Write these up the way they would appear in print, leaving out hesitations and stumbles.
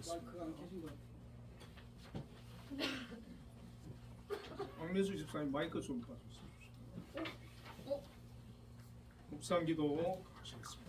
하겠습니다. 박매주 집사님 마이크 좀 봐주세요. 묵상기도 하시겠습니다.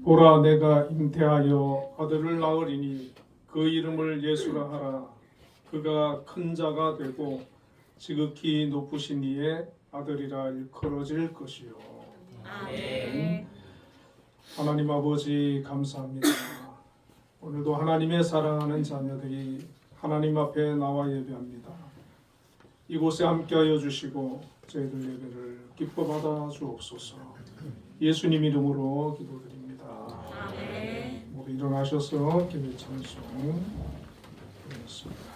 보라, 내가 잉태하여 아들을 낳으리니 그 이름을 예수라 하라. 그가 큰 자가 되고 지극히 높으신 이의 아들이라 일컬어질 것이요. 아멘. 하나님 아버지 감사합니다. 오늘도 하나님의 사랑하는 자녀들이 하나님 앞에 나와 예배합니다. 이곳에 함께하여 주시고 저희들 예배를 기뻐 받아 주옵소서. 예수님 이름으로 기도드립니다. 아멘. 모두 일어나셔서 기도 찬송 드리겠습니다.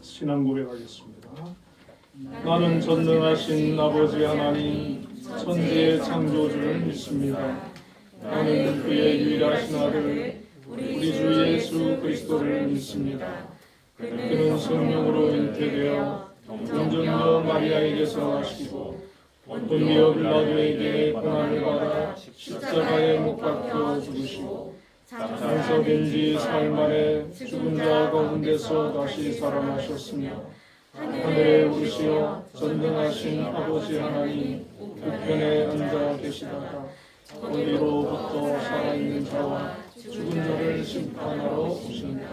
신앙 고백하겠습니다. 나는 전능하신 아버지 하나님 천지의 창조주를 믿습니다. 나는 그의 유일하신 아들 우리 주 예수 그리스도를 믿습니다. 그는 성령으로 잉태되어 동정녀 마리아에게서 나시고 본디오 빌라도에게 고난을 받아 십자가에 못 박혀 죽으시고 장사된 지 사흘 만에 죽은 자 가운데서 다시 살아나셨으며 하늘에 오르시어 전능하신 아버지 하나님 우편에 앉아 계시다가 거기로부터 살아있는 자와 죽은 자를 심판하러 오신다.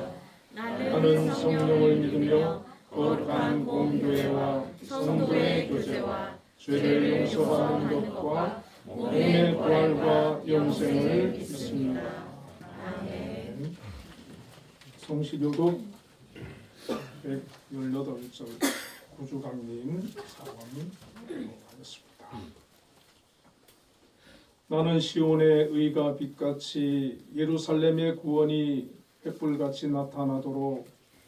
나는 성령을 믿으며 거룩한 공교회와 성도의 교제와 죄를 용서받는 것과 몸의 부활과 영생을 믿습니다. 성시교독 118절 구주강림 사원 하겠습니다. 나는 시온의 의가 빛같이 예루살렘의 구원이 횃불같이 나타나도록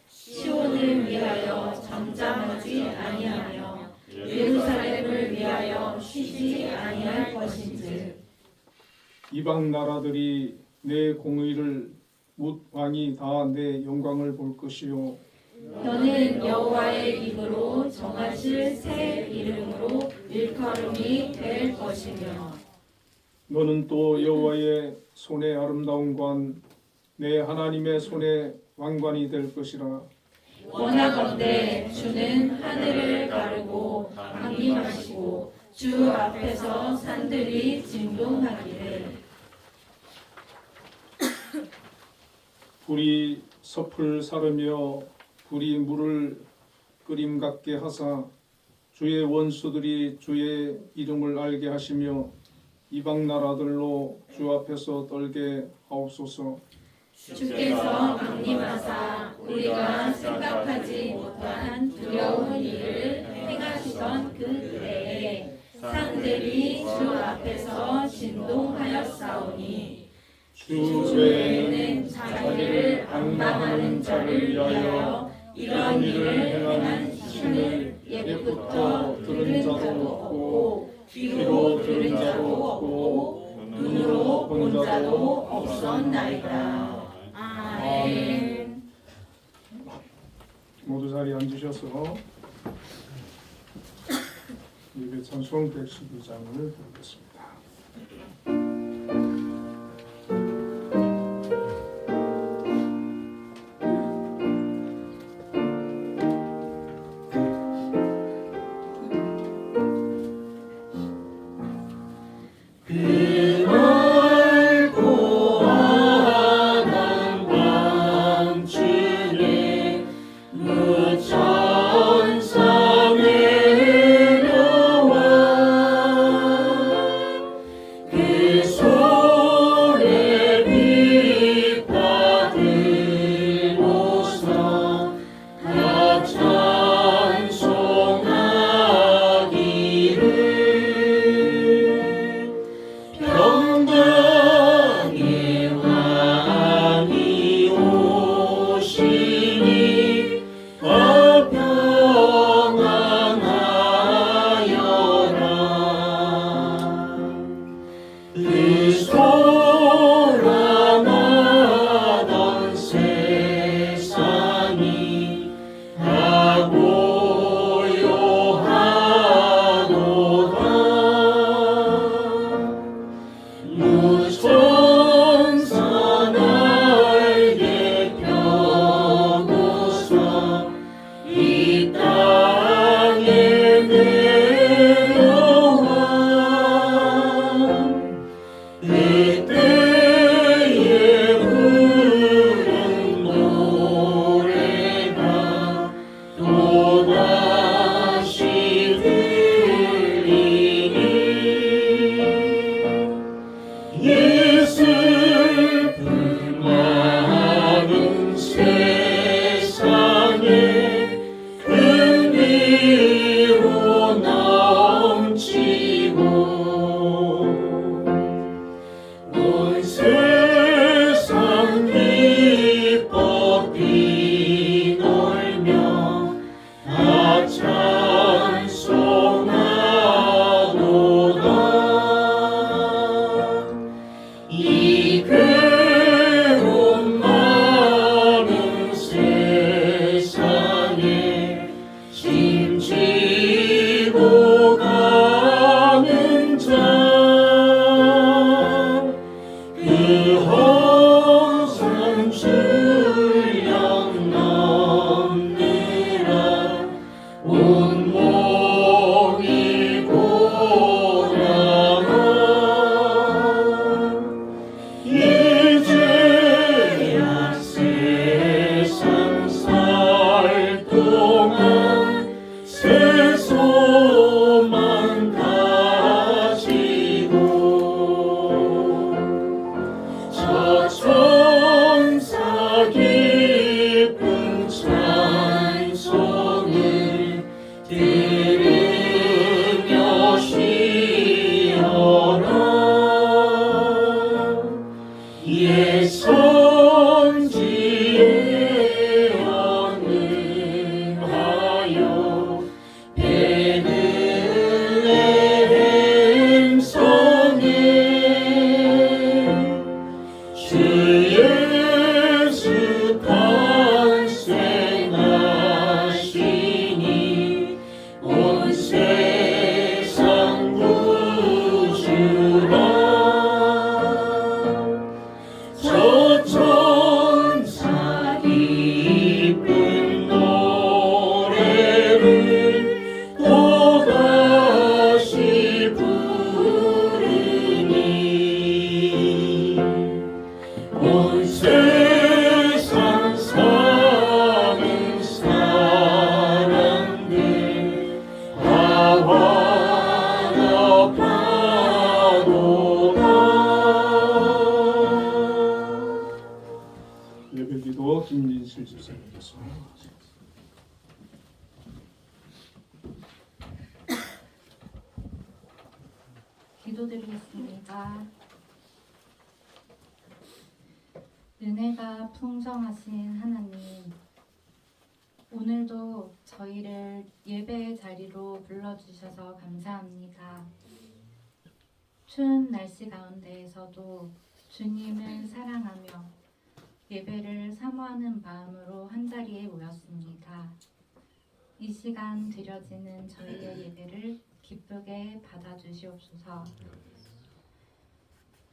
시온을 위하여 잠잠하지 아니하며 예루살렘을 위하여 쉬지 아니할 것인즉 이방 나라들이 내 공의를 묻 왕이 다 내 영광을 볼 것이요 너는 여호와의 입으로 정하실 새 이름으로 일컬음이 될 것이며 너는 또 여호와의 손의 아름다운 관 내 하나님의 손의 왕관이 될 것이라. 원하건대 주는 하늘을 가르고 강림하시고 주 앞에서 산들이 진동하기를 불이 섭을 사르며 불이 물을 끓임 같게 하사 주의 원수들이 주의 이름을 알게 하시며 이방 나라들로 주 앞에서 떨게 하옵소서. 주께서 강림하사 우리가 생각하지 못한 두려운 일을 행하시던 그 때에 산들이 주 앞에서 진동하였사오니 주 외에는 자기를 앙망하는 자를 위하여 이런 일을 행한 신을 옛부터 들은 자도 없고 귀로 들은 자도 없고 눈으로 본 자도 없었나이다. 아멘. 모두 자리에 앉으셔서 예배 찬송 112장을 부르겠습니다. 천상의 노와 김진실 집사님이겠습니다. 기도드리겠습니다. 은혜가 풍성하신 하나님, 오늘도 저희를 예배의 자리로 불러주셔서 감사합니다. 추운 날씨 가운데에서도 주님을 사랑하며 예배를 사모하는 마음으로 한자리에 모였습니다. 이 시간 드려지는 저희의 예배를 기쁘게 받아주시옵소서.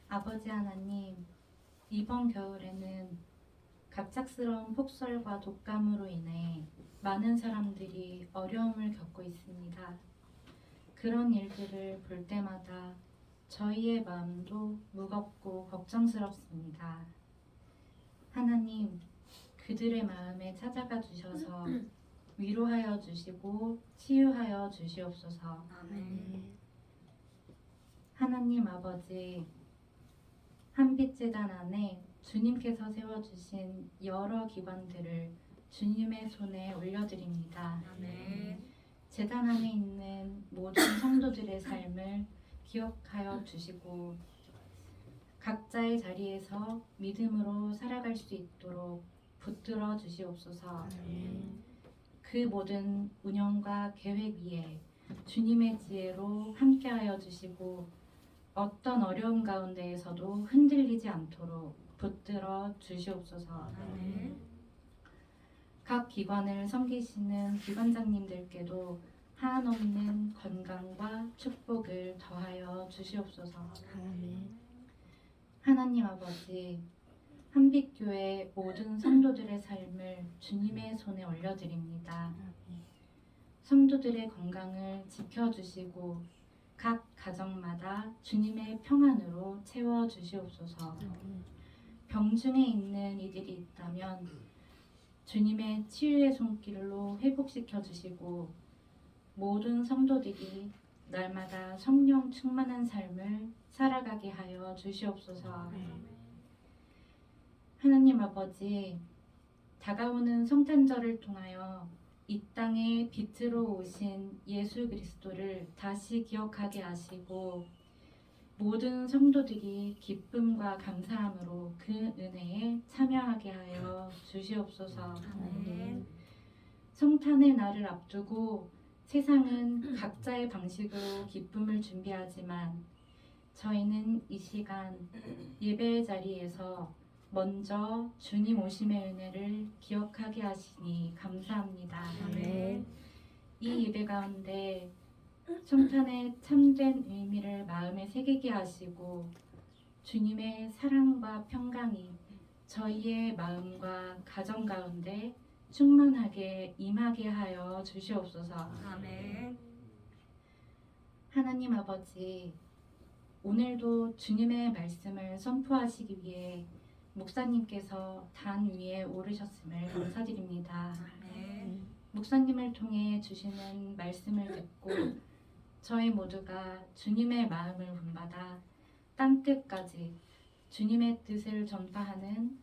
아버지 하나님, 이번 겨울에는 갑작스러운 폭설과 독감으로 인해 많은 사람들이 어려움을 겪고 있습니다. 그런 일들을 볼 때마다 저희의 마음도 무겁고 걱정스럽습니다. 하나님, 그들의 마음에 찾아가 주셔서 위로하여 주시고 치유하여 주시옵소서. 하나님 아버지, 한빛재단 안에 주님께서 세워주신 여러 기관들을 주님의 손에 올려드립니다. 재단 안에 있는 모든 성도들의 삶을 기억하여 주시고 각자의 자리에서 믿음으로 살아갈 수 있도록 붙들어 주시옵소서. 그 모든 운영과 계획 위에 주님의 지혜로 함께하여 주시고 어떤 어려움 가운데에서도 흔들리지 않도록 붙들어 주시옵소서. 각 기관을 섬기시는 기관장님들께도 한없는 건강과 축복을 더하여 주시옵소서. 하나님 아버지, 한빛교회 모든 성도들의 삶을 주님의 손에 올려드립니다. 성도들의 건강을 지켜주시고 각 가정마다 주님의 평안으로 채워주시옵소서. 병중에 있는 이들이 있다면 주님의 치유의 손길로 회복시켜 주시고 모든 성도들이 날마다 성령 충만한 삶을 살아가게 하여 주시옵소서. 하나님 아버지, 다가오는 성탄절을 통하여 이 땅에 빛으로 오신 예수 그리스도를 다시 기억하게 하시고 모든 성도들이 기쁨과 감사함으로 그 은혜에 참여하게 하여 주시옵소서. 성탄의 날을 앞두고 세상은 각자의 방식으로 기쁨을 준비하지만 저희는 이 시간 예배의 자리에서 먼저 주님 오심의 은혜를 기억하게 하시니 감사합니다. 이 예배 가운데 성탄의 참된 의미를 마음에 새기게 하시고 주님의 사랑과 평강이 저희의 마음과 가정 가운데 충만하게 임하게 하여 주시옵소서. 하나님 아버지, 오늘도 주님의 말씀을 선포하시기 위해 목사님께서 단 위에 오르셨음을 감사드립니다. 목사님을 통해 주시는 말씀을 듣고 저희 모두가 주님의 마음을 본받아 땅끝까지 주님의 뜻을 전파하는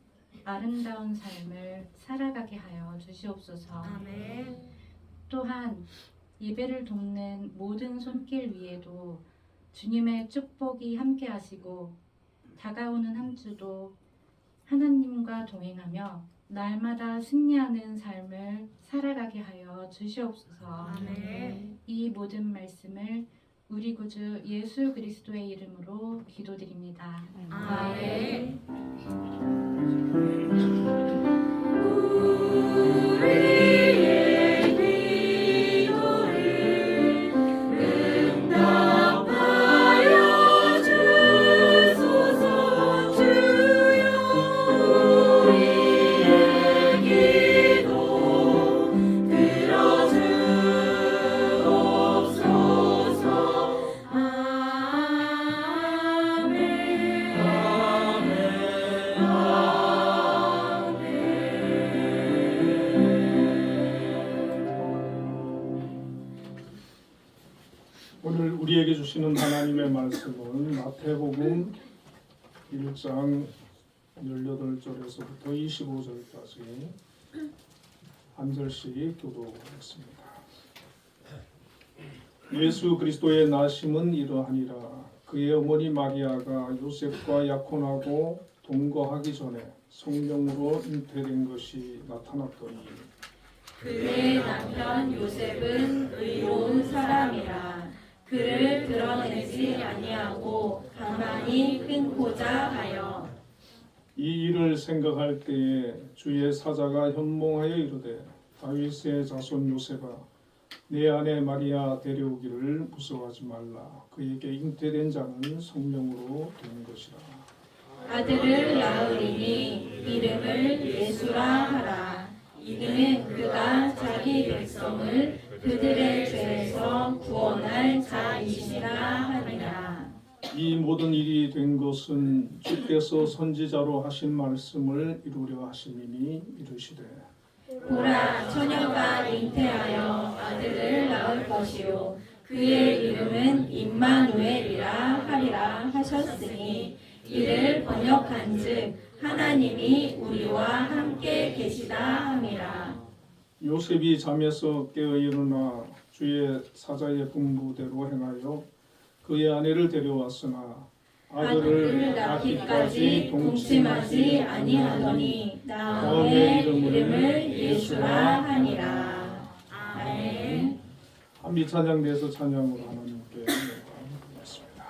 아름다운 삶을 살아가게 하여 주시옵소서. 또한 예배를 돕는 모든 손길 위에도 주님의 축복이 함께 하시고 다가오는 한 주도 하나님과 동행하며 날마다 승리하는 삶을 살아가게 하여 주시옵소서. 이 모든 말씀을 우리 구주 예수 그리스도의 이름으로 기도드립니다. 아멘. 오늘 우리에게 주시는 하나님의 말씀은 마태복음 1장 18절에서부터 25절까지 한 절씩 교독하겠습니다. 예수 그리스도의 나심은 이러하니라. 그의 어머니 마리아가 요셉과 약혼하고 동거하기 전에 성령으로 잉태된 것이 나타났더니 그의 남편 요셉은 의로운 사람이라 그를 드러내지 아니하고 가만히 끊고자 하여 이 일을 생각할 때에 주의 사자가 현몽하여 이르되 다윗의 자손 요셉아 내 아내 마리아 데려오기를 무서워하지 말라. 그에게 잉태된 자는 성령으로 된 것이라. 아들을 낳으리니 이름을 예수라 하라. 이는 그가 자기 백성을 그들의 죄에서 구원할 자이시라 하니라. 이 모든 일이 된 것은 주께서 선지자로 하신 말씀을 이루려 하심이니 이르시되 보라, 처녀가 잉태하여 아들을 낳을 것이요 그의 이름은 임마누엘이라 하리라 하셨으니 이를 번역한즉 하나님이 우리와 함께 계시다 함이라. 요셉이 잠에서 깨어 일어나 주의 사자의 분부대로 행하여 그의 아내를 데려왔으나 아들을 낳기까지 동침하지 아니하더니 다음에 이름을 예수라 하니라. 아멘. 한미 찬양대에서 찬양으로 하나님께 영광드리겠습니다.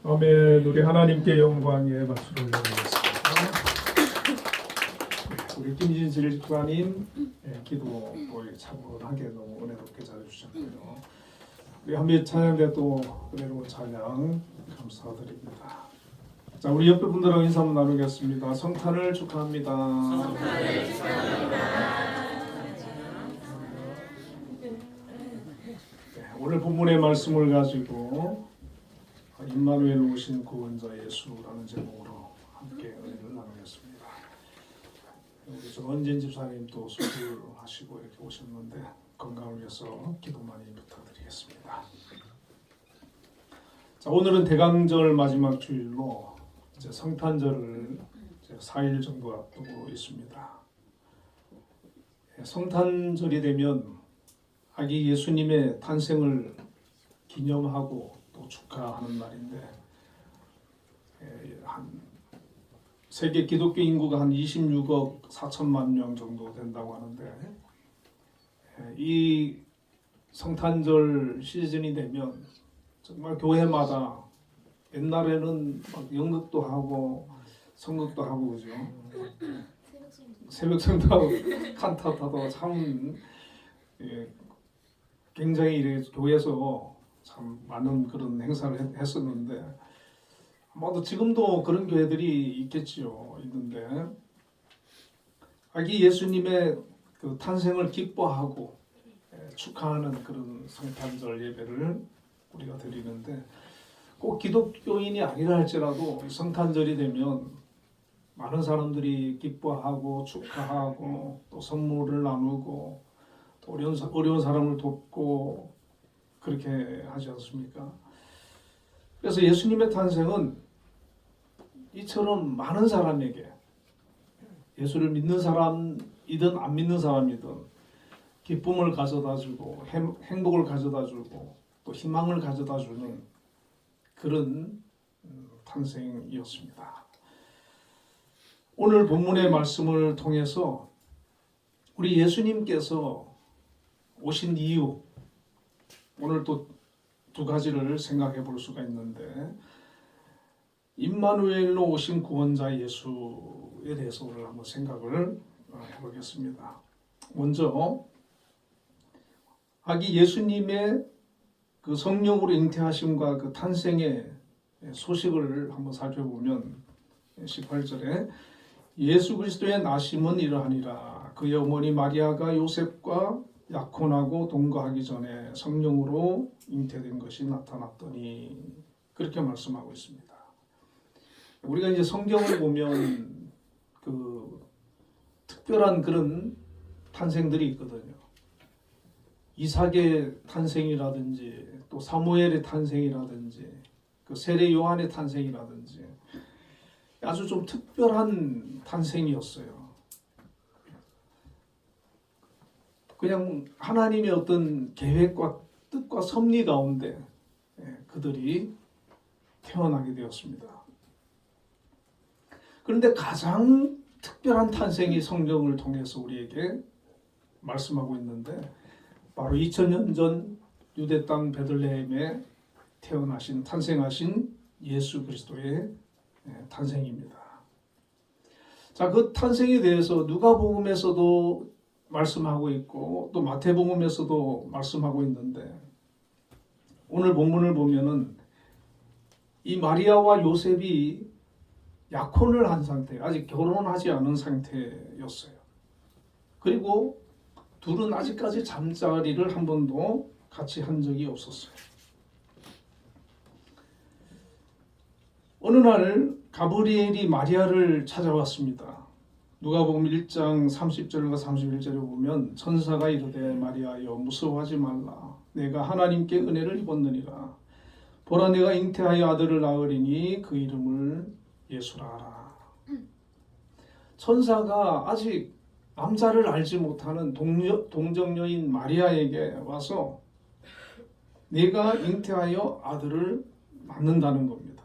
아멘. 우리 하나님께 영광의 박수를 올려드리겠습니다. 우리 김진실 집사님 기도 차분하게 너무 은혜롭게 잘해주셨고요. 우리 한미 찬양대 또 은혜로운 찬양 감사드립니다. 자, 우리 옆에 분들하고 인사 한번 나누겠습니다. 성탄을 축하합니다. 성탄을 축하합니다. 오늘 본문의 말씀을 가지고 임마누엘 오신 구원자 예수라는 제목으로 함께 은혜를 나누겠습니다. 우리 정은진 집사님 또 수술하시고 이렇게 오셨는데 건강을 위해서 기도 많이 부탁드리겠습니다. 자, 오늘은 대강절 마지막 주일로 이제 성탄절을 이제 4일 정도 앞두고 있습니다. 성탄절이 되면 아기 예수님의 탄생을 기념하고 또 축하하는 날인데, 한 세계 기독교 인구가 한 26억 4천만 명 정도 된다고 하는데, 이 성탄절 시즌이 되면 정말 교회마다 옛날에는 막 연극도 하고 성극도 하고 그죠? 새벽 성도하고 칸타타도 참 굉장히 이렇게 교회에서 참 많은 그런 행사를 했었는데, 아마도 지금도 그런 교회들이 있겠지요. 있는데 아기 예수님의 그 탄생을 기뻐하고 축하하는 그런 성탄절 예배를 우리가 드리는데, 꼭 기독교인이 아니라 할지라도 성탄절이 되면 많은 사람들이 기뻐하고 축하하고 또 선물을 나누고 또 어려운 사람을 돕고 그렇게 하지 않습니까? 그래서 예수님의 탄생은 이처럼 많은 사람에게, 예수를 믿는 사람이든 안 믿는 사람이든 기쁨을 가져다주고 행복을 가져다주고 또 희망을 가져다주는 그런 탄생이었습니다. 오늘 본문의 말씀을 통해서 우리 예수님께서 오신 이유, 오늘 또 두 가지를 생각해 볼 수가 있는데, 임마누엘로 오신 구원자 예수에 대해서 오늘 한번 생각을 해보겠습니다. 먼저 아기 예수님의 그 성령으로 잉태하심과 그 탄생의 소식을 한번 살펴보면 18절에 예수 그리스도의 나심은 이러하니라. 그의 어머니 마리아가 요셉과 약혼하고 동거하기 전에 성령으로 잉태된 것이 나타났더니, 그렇게 말씀하고 있습니다. 우리가 이제 성경을 보면 그 특별한 그런 탄생들이 있거든요. 이삭의 탄생이라든지 또 사무엘의 탄생이라든지 그 세례 요한의 탄생이라든지 아주 좀 특별한 탄생이었어요. 그냥 하나님의 어떤 계획과 뜻과 섭리 가운데 그들이 태어나게 되었습니다. 그런데 가장 특별한 탄생이 성경을 통해서 우리에게 말씀하고 있는데, 바로 2000년 전 유대 땅 베들레헴에 탄생하신 예수 그리스도의 탄생입니다. 자, 그 탄생에 대해서 누가복음에서도 말씀하고 있고 또 마태복음에서도 말씀하고 있는데, 오늘 본문을 보면은 이 마리아와 요셉이 약혼을 한 상태, 아직 결혼하지 않은 상태였어요. 그리고 둘은 아직까지 잠자리를 한 번도 같이 한 적이 없었어요. 어느 날 가브리엘이 마리아를 찾아왔습니다. 누가복음 1장 30절과 31절에 보면 천사가 이르되 마리아여 무서워하지 말라. 내가 하나님께 은혜를 입었느니라. 보라 내가 잉태하여 아들을 낳으리니 그 이름을 예수라 하라. 천사가 아직 남자를 알지 못하는 동정녀인 마리아에게 와서 내가 잉태하여 아들을 낳는다는 겁니다.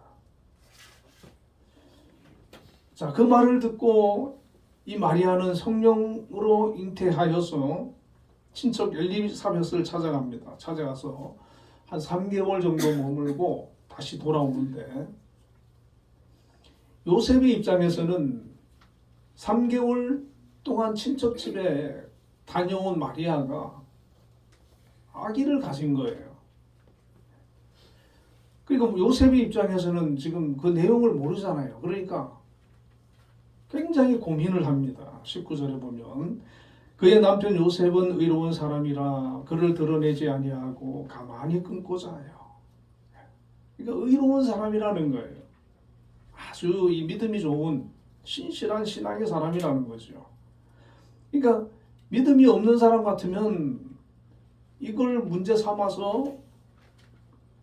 자, 그 말을 듣고 이 마리아는 성령으로 잉태하여서 친척 엘리사벳을 찾아갑니다. 찾아가서 한 3개월 정도 머물고 다시 돌아오는데, 요셉의 입장에서는 3개월 동안 친척 집에 다녀온 마리아가 아기를 가진 거예요. 그러니까 요셉의 입장에서는 지금 그 내용을 모르잖아요. 그러니까 굉장히 고민을 합니다. 19절에 보면 그의 남편 요셉은 의로운 사람이라 그를 드러내지 아니하고 가만히 끊고자 하여. 그러니까 의로운 사람이라는 거예요. 아주 이 믿음이 좋은 신실한 신앙의 사람이라는 거죠. 그러니까 믿음이 없는 사람 같으면 이걸 문제 삼아서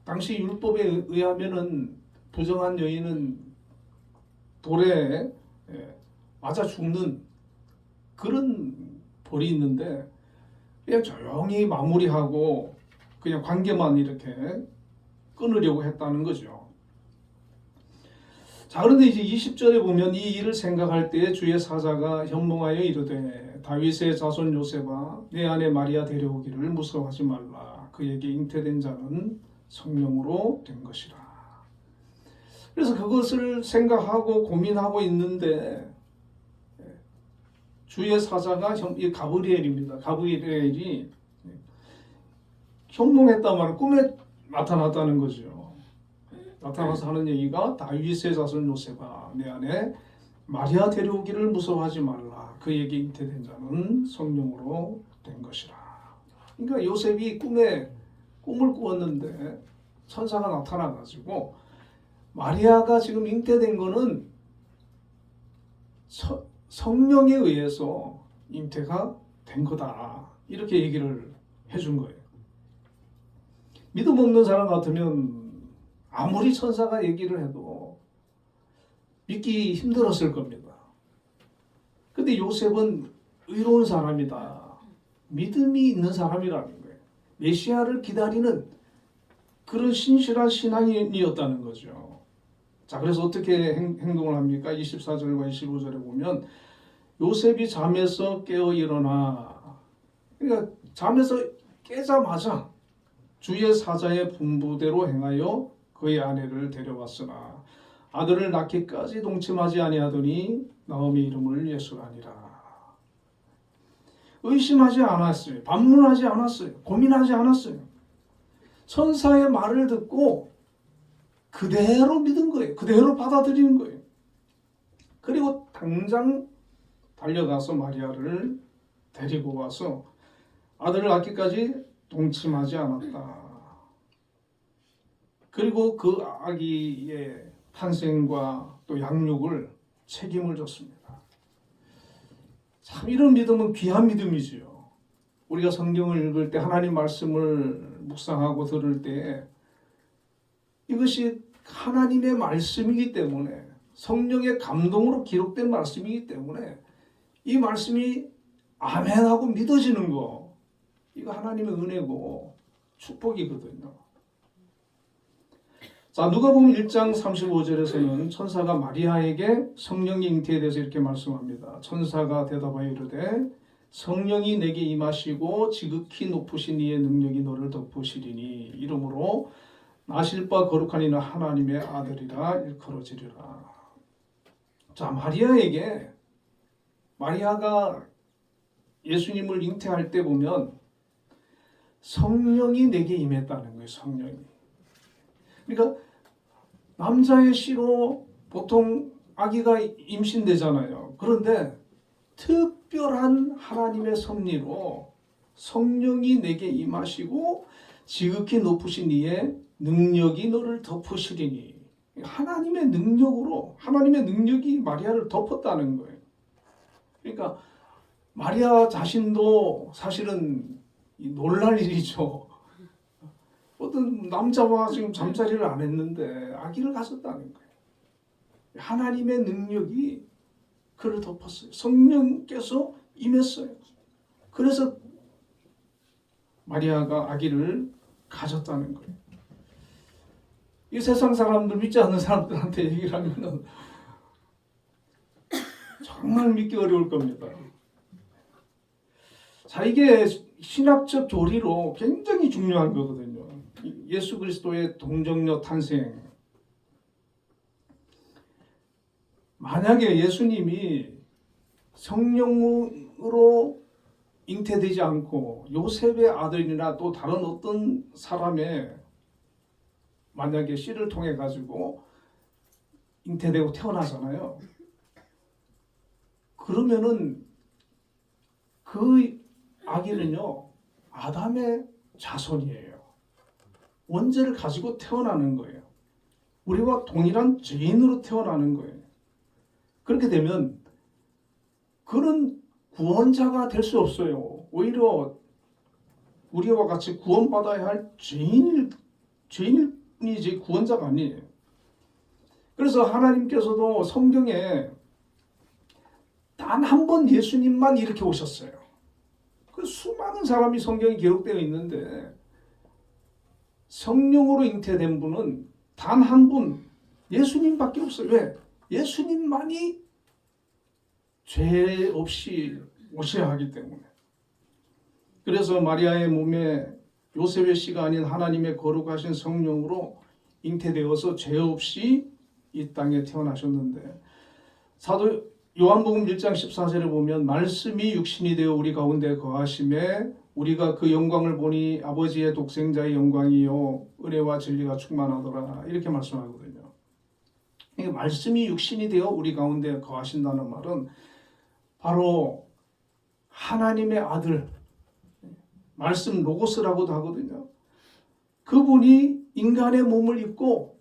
당시 율법에 의하면은 부정한 여인은 돌에 맞아 죽는 그런 벌이 있는데 그냥 조용히 마무리하고 그냥 관계만 이렇게 끊으려고 했다는 거죠. 자, 그런데 이제 20절에 보면 이 일을 생각할 때에 주의 사자가 현몽하여 이르되 다윗의 자손 요셉아 내 아내 마리아 데려오기를 무서워하지 말라. 그에게 잉태된 자는 성령으로 된 것이라. 그래서 그것을 생각하고 고민하고 있는데 주의 사자가 가브리엘입니다. 가브리엘이 현몽했단 말은 꿈에 나타났다는 거죠. 나타나서 하는 얘기가 다윗의 자손 요셉아 내 아내 마리아 데려오기를 무서워하지 말라. 그에게 잉태된 자는 성령으로 된 것이라. 그러니까 요셉이 꿈을 꾸었는데 천사가 나타나가지고 마리아가 지금 잉태된 거는 성령에 의해서 잉태가 된 거다. 이렇게 얘기를 해준 거예요. 믿음 없는 사람 같으면 아무리 천사가 얘기를 해도 믿기 힘들었을 겁니다. 근데 요셉은 의로운 사람이다. 믿음이 있는 사람이라는 거예요. 메시아를 기다리는 그런 신실한 신앙인이었다는 거죠. 자, 그래서 어떻게 행동을 합니까? 24절과 25절에 보면 요셉이 잠에서 깨어 일어나, 그러니까 잠에서 깨자마자 주의 사자의 분부대로 행하여 그의 아내를 데려왔으나 아들을 낳기까지 동침하지 아니하더니 나오미 이름을 예수라니라. 의심하지 않았어요. 반문하지 않았어요. 고민하지 않았어요. 천사의 말을 듣고 그대로 믿은 거예요. 그대로 받아들이는 거예요. 그리고 당장 달려가서 마리아를 데리고 와서 아들을 낳기까지 동침하지 않았다. 그리고 그 아기의 탄생과 또 양육을 책임을 졌습니다. 참 이런 믿음은 귀한 믿음이지요. 우리가 성경을 읽을 때 하나님 말씀을 묵상하고 들을 때 이것이 하나님의 말씀이기 때문에 성령의 감동으로 기록된 말씀이기 때문에 이 말씀이 아멘하고 믿어지는 거 이거 하나님의 은혜고 축복이거든요. 자, 누가복음 1장 35절에서는 천사가 마리아에게 성령의 잉태에 대해서 이렇게 말씀합니다. 천사가 대답하여 이르되 성령이 내게 임하시고 지극히 높으신 이의 능력이 너를 덮으시리니 이러므로 나실 바 거룩한 이는 하나님의 아들이라 일컬어지리라. 자, 마리아가 예수님을 잉태할 때 보면 성령이 내게 임했다는 거예요. 성령이. 그러니까 남자의 씨로 보통 아기가 임신되잖아요. 그런데 특별한 하나님의 섭리로 성령이 내게 임하시고 지극히 높으신 이의 능력이 너를 덮으시리니 하나님의 능력으로 하나님의 능력이 마리아를 덮었다는 거예요. 그러니까 마리아 자신도 사실은 놀랄 일이죠. 어떤 남자와 지금 잠자리를 안 했는데 아기를 가졌다는 거예요. 하나님의 능력이 그를 덮었어요. 성령께서 임했어요. 그래서 마리아가 아기를 가졌다는 거예요. 이 세상 사람들 믿지 않는 사람들한테 얘기를 하면은 정말 믿기 어려울 겁니다. 자, 이게 신학적 교리로 굉장히 중요한 거거든요. 예수 그리스도의 동정녀 탄생. 만약에 예수님이 성령으로 잉태되지 않고 요셉의 아들이나 또 다른 어떤 사람의 만약에 씨를 통해 가지고 잉태되고 태어나잖아요. 그러면은 그 아기는요 아담의 자손이에요. 원죄를 가지고 태어나는 거예요. 우리와 동일한 죄인으로 태어나는 거예요. 그렇게 되면 그런 구원자가 될 수 없어요. 오히려 우리와 같이 구원받아야 할 죄인이지 구원자가 아니에요. 그래서 하나님께서도 성경에 단 한 번 예수님만 이렇게 오셨어요. 그 수많은 사람이 성경에 기록되어 있는데 성령으로 잉태된 분은 단 한 분, 예수님밖에 없어요. 왜? 예수님만이 죄 없이 오셔야 하기 때문에. 그래서 마리아의 몸에 요셉의 씨가 아닌 하나님의 거룩하신 성령으로 잉태되어서 죄 없이 이 땅에 태어나셨는데, 사도 요한복음 1장 14절에 보면 말씀이 육신이 되어 우리 가운데 거하심에 우리가 그 영광을 보니 아버지의 독생자의 영광이요 은혜와 진리가 충만하더라, 이렇게 말씀하거든요. 말씀이 육신이 되어 우리 가운데 거하신다는 말은 바로 하나님의 아들, 말씀 로고스라고도 하거든요. 그분이 인간의 몸을 입고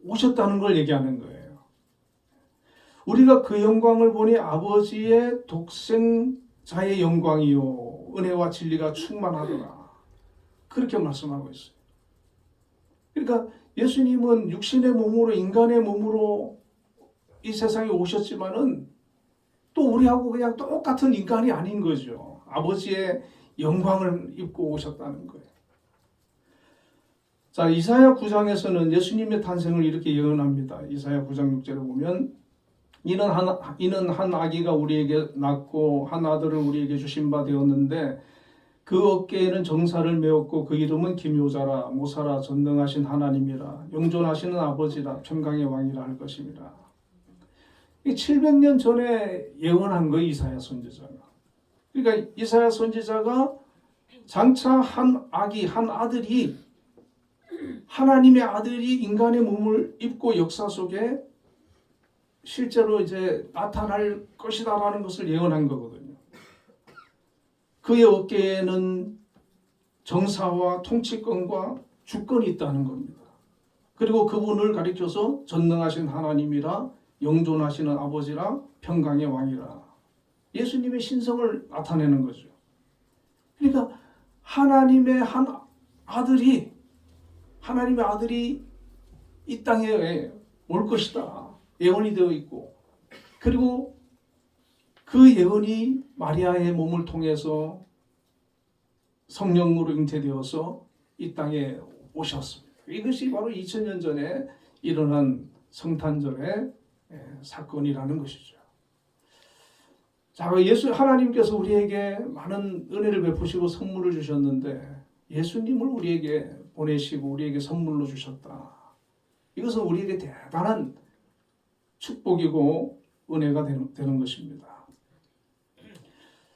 오셨다는 걸 얘기하는 거예요. 우리가 그 영광을 보니 아버지의 독생자의 영광이요 은혜와 진리가 충만하더라, 그렇게 말씀하고 있어요. 그러니까 예수님은 육신의 몸으로, 인간의 몸으로 이 세상에 오셨지만은 또 우리하고 그냥 똑같은 인간이 아닌 거죠. 아버지의 영광을 입고 오셨다는 거예요. 자, 이사야 9장에서는 예수님의 탄생을 이렇게 예언합니다. 이사야 9장 6절에 보면 이는 한 아기가 우리에게 낳고 한 아들을 우리에게 주신 바 되었는데 그 어깨에는 정사를 메었고 그 이름은 기묘자라, 모사라, 전능하신 하나님이라, 영존하시는 아버지라, 평강의 왕이라 할 것입니다. 700년 전에 예언한 거예요, 이사야 선지자가. 그러니까 이사야 선지자가 장차 한 아기, 한 아들이, 하나님의 아들이 인간의 몸을 입고 역사 속에 실제로 이제 나타날 것이다라는 것을 예언한 거거든요. 그의 어깨에는 정사와 통치권과 주권이 있다는 겁니다. 그리고 그분을 가리켜서 전능하신 하나님이라, 영존하시는 아버지라, 평강의 왕이라, 예수님의 신성을 나타내는 거죠. 그러니까 하나님의 아들이 이 땅에 올 것이다, 예언이 되어 있고, 그리고 그 예언이 마리아의 몸을 통해서 성령으로 잉태되어서 이 땅에 오셨습니다. 이것이 바로 2000년 전에 일어난 성탄절의 사건이라는 것이죠. 자, 하나님께서 우리에게 많은 은혜를 베푸시고 선물을 주셨는데 예수님을 우리에게 보내시고 우리에게 선물로 주셨다. 이것은 우리에게 대단한 축복이고 은혜가 되는 것입니다.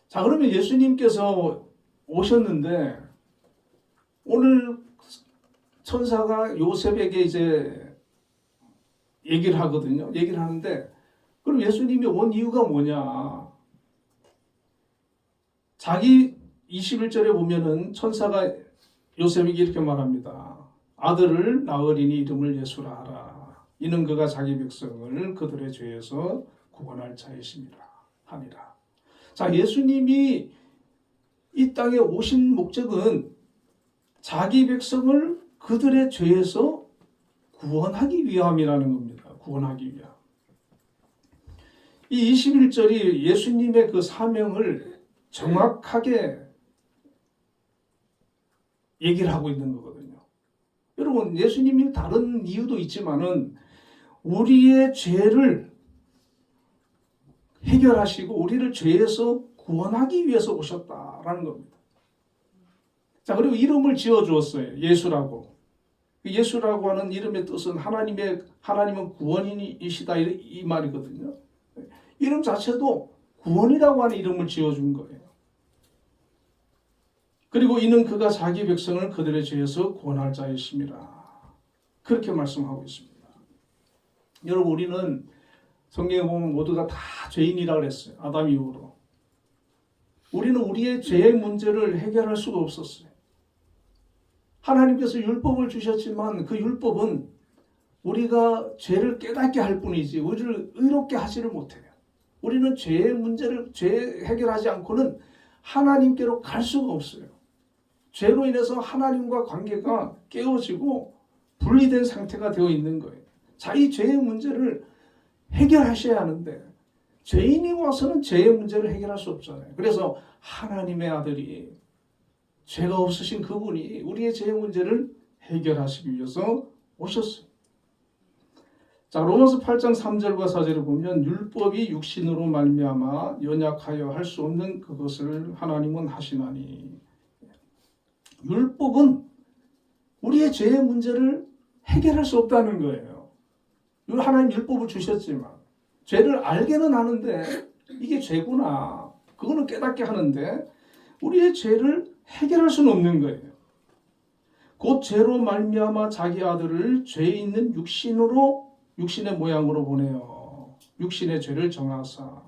자, 그러면 예수님께서 오셨는데 오늘 천사가 요셉에게 이제 얘기를 하거든요. 얘기를 하는데 그럼 예수님이 온 이유가 뭐냐? 자기 21절에 보면은 천사가 요셉에게 이렇게 말합니다. 아들을 낳으리니 이름을 예수라 하라. 이는 그가 자기 백성을 그들의 죄에서 구원할 자이심이라 하니라. 자, 예수님이 이 땅에 오신 목적은 자기 백성을 그들의 죄에서 구원하기 위함이라는 겁니다. 구원하기 위함. 이 21절이 예수님의 그 사명을 정확하게 얘기를 하고 있는 거거든요. 여러분, 예수님이 다른 이유도 있지만은 우리의 죄를 해결하시고 우리를 죄에서 구원하기 위해서 오셨다라는 겁니다. 자, 그리고 이름을 지어주었어요. 예수라고. 예수라고 하는 이름의 뜻은 하나님은 구원이시다, 이 말이거든요. 이름 자체도 구원이라고 하는 이름을 지어준 거예요. 그리고 이는 그가 자기 백성을 그들의 죄에서 구원할 자이심이라, 그렇게 말씀하고 있습니다. 여러분, 우리는 성경에 보면 모두가 다 죄인이라고 그랬어요. 아담 이후로. 우리는 우리의 죄의 문제를 해결할 수가 없었어요. 하나님께서 율법을 주셨지만 그 율법은 우리가 죄를 깨닫게 할 뿐이지 우리를 의롭게 하지를 못해요. 우리는 죄의 문제를 해결하지 않고는 하나님께로 갈 수가 없어요. 죄로 인해서 하나님과 관계가 깨어지고 분리된 상태가 되어 있는 거예요. 자기 죄의 문제를 해결하셔야 하는데 죄인이 와서는 죄의 문제를 해결할 수 없잖아요. 그래서 하나님의 아들이 죄가 없으신 그분이 우리의 죄의 문제를 해결하시기 위해서 오셨어요. 자, 로마서 8장 3절과 4절을 보면 율법이 육신으로 말미암아 연약하여 할 수 없는 그것을 하나님은 하시나니, 율법은 우리의 죄의 문제를 해결할 수 없다는 거예요. 하나님 율법을 주셨지만 죄를 알게는 하는데 이게 죄구나, 그거는 깨닫게 하는데 우리의 죄를 해결할 수는 없는 거예요. 곧 죄로 말미암아 자기 아들을 죄 있는 육신의 모양으로 보내어 육신의 죄를 정하사.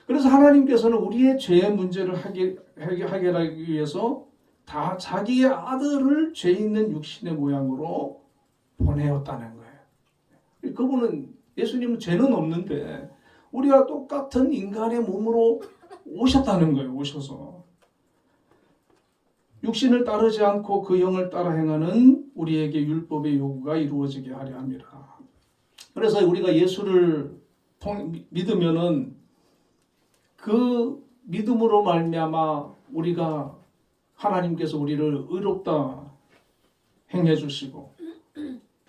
그래서 하나님께서는 우리의 죄의 문제를 해결하기 위해서 다 자기의 아들을 죄 있는 육신의 모양으로 보내었다는 거예요. 그분은, 예수님은 죄는 없는데 우리와 똑같은 인간의 몸으로 오셨다는 거예요. 오셔서 육신을 따르지 않고 그 영을 따라 행하는 우리에게 율법의 요구가 이루어지게 하려 함이라. 그래서 우리가 예수를 믿으면은 그 믿음으로 말미암아 우리가 하나님께서 우리를 의롭다 행해 주시고,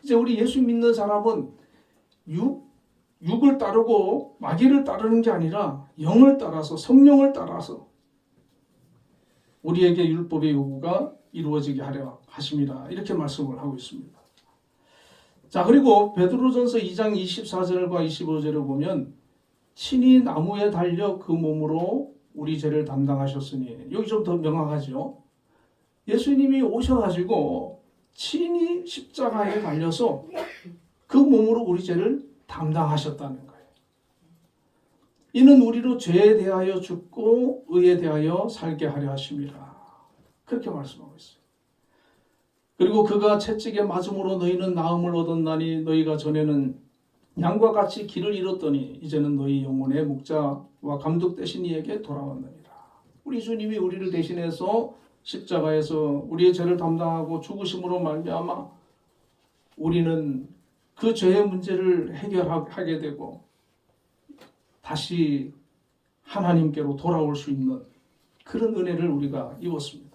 이제 우리 예수 믿는 사람은 육을 따르고 마귀를 따르는 게 아니라 영을 따라서, 성령을 따라서 우리에게 율법의 요구가 이루어지게 하려 하심이라, 이렇게 말씀을 하고 있습니다. 자, 그리고 베드로전서 2장 24절과 25절을 보면 친히 나무에 달려 그 몸으로 우리 죄를 담당하셨으니, 여기 좀 더 명확하죠. 예수님이 오셔가지고 친히 십자가에 달려서 그 몸으로 우리 죄를 담당하셨다는 거예요. 이는 우리로 죄에 대하여 죽고 의에 대하여 살게 하려 하심이라, 그렇게 말씀하고 있어요. 그리고 그가 채찍에 맞음으로 너희는 나음을 얻었나니 너희가 전에는 양과 같이 길을 잃었더니 이제는 너희 영혼의 목자와 감독 되신 이에게 돌아왔느니라. 우리 주님이 우리를 대신해서 십자가에서 우리의 죄를 담당하고 죽으심으로 말미암아 우리는 그 죄의 문제를 해결하게 되고 다시 하나님께로 돌아올 수 있는 그런 은혜를 우리가 입었습니다.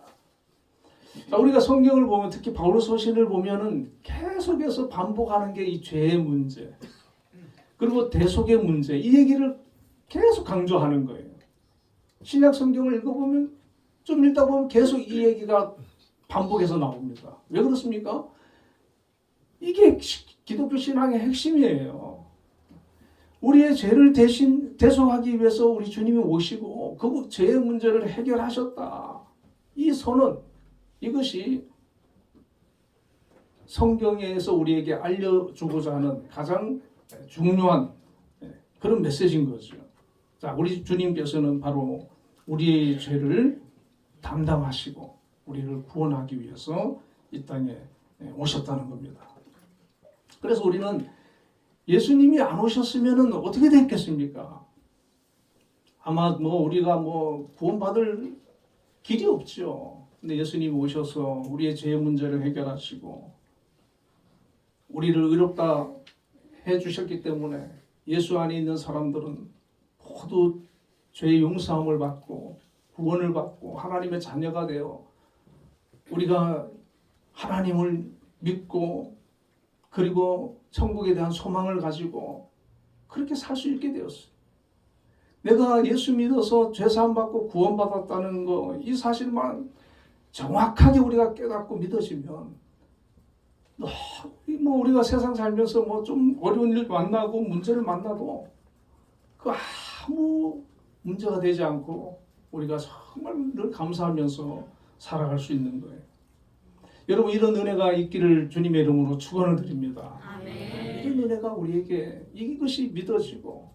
자, 우리가 성경을 보면, 특히 바울 서신을 보면은 계속해서 반복하는 게 이 죄의 문제, 그리고 대속의 문제, 이 얘기를 계속 강조하는 거예요. 신약 성경을 읽어보면, 좀 읽다 보면 계속 이 얘기가 반복해서 나옵니다. 왜 그렇습니까? 이게 기독교 신앙의 핵심이에요. 우리의 죄를 대속하기 위해서 우리 주님이 오시고 그 죄의 문제를 해결하셨다. 이 선언, 이것이 성경에서 우리에게 알려주고자 하는 가장 중요한 그런 메시지인 거죠. 자, 우리 주님께서는 바로 우리의 죄를 담당하시고 우리를 구원하기 위해서 이 땅에 오셨다는 겁니다. 그래서 우리는 예수님이 안 오셨으면 어떻게 됐겠습니까? 아마 우리가 구원받을 길이 없죠. 근데 예수님이 오셔서 우리의 죄의 문제를 해결하시고 우리를 의롭다 해주셨기 때문에 예수 안에 있는 사람들은 모두 죄의 용서함을 받고 구원을 받고 하나님의 자녀가 되어 우리가 하나님을 믿고 그리고 천국에 대한 소망을 가지고 그렇게 살 수 있게 되었어요. 내가 예수 믿어서 죄사함 받고 구원받았다는 거, 이 사실만 정확하게 우리가 깨닫고 믿어지면 우리가 세상 살면서 좀 어려운 일 만나고 문제를 만나도 그 아무 문제가 되지 않고 우리가 정말 늘 감사하면서 살아갈 수 있는 거예요. 여러분, 이런 은혜가 있기를 주님의 이름으로 축원을 드립니다. 아멘. 이런 은혜가 우리에게 이것이 믿어지고,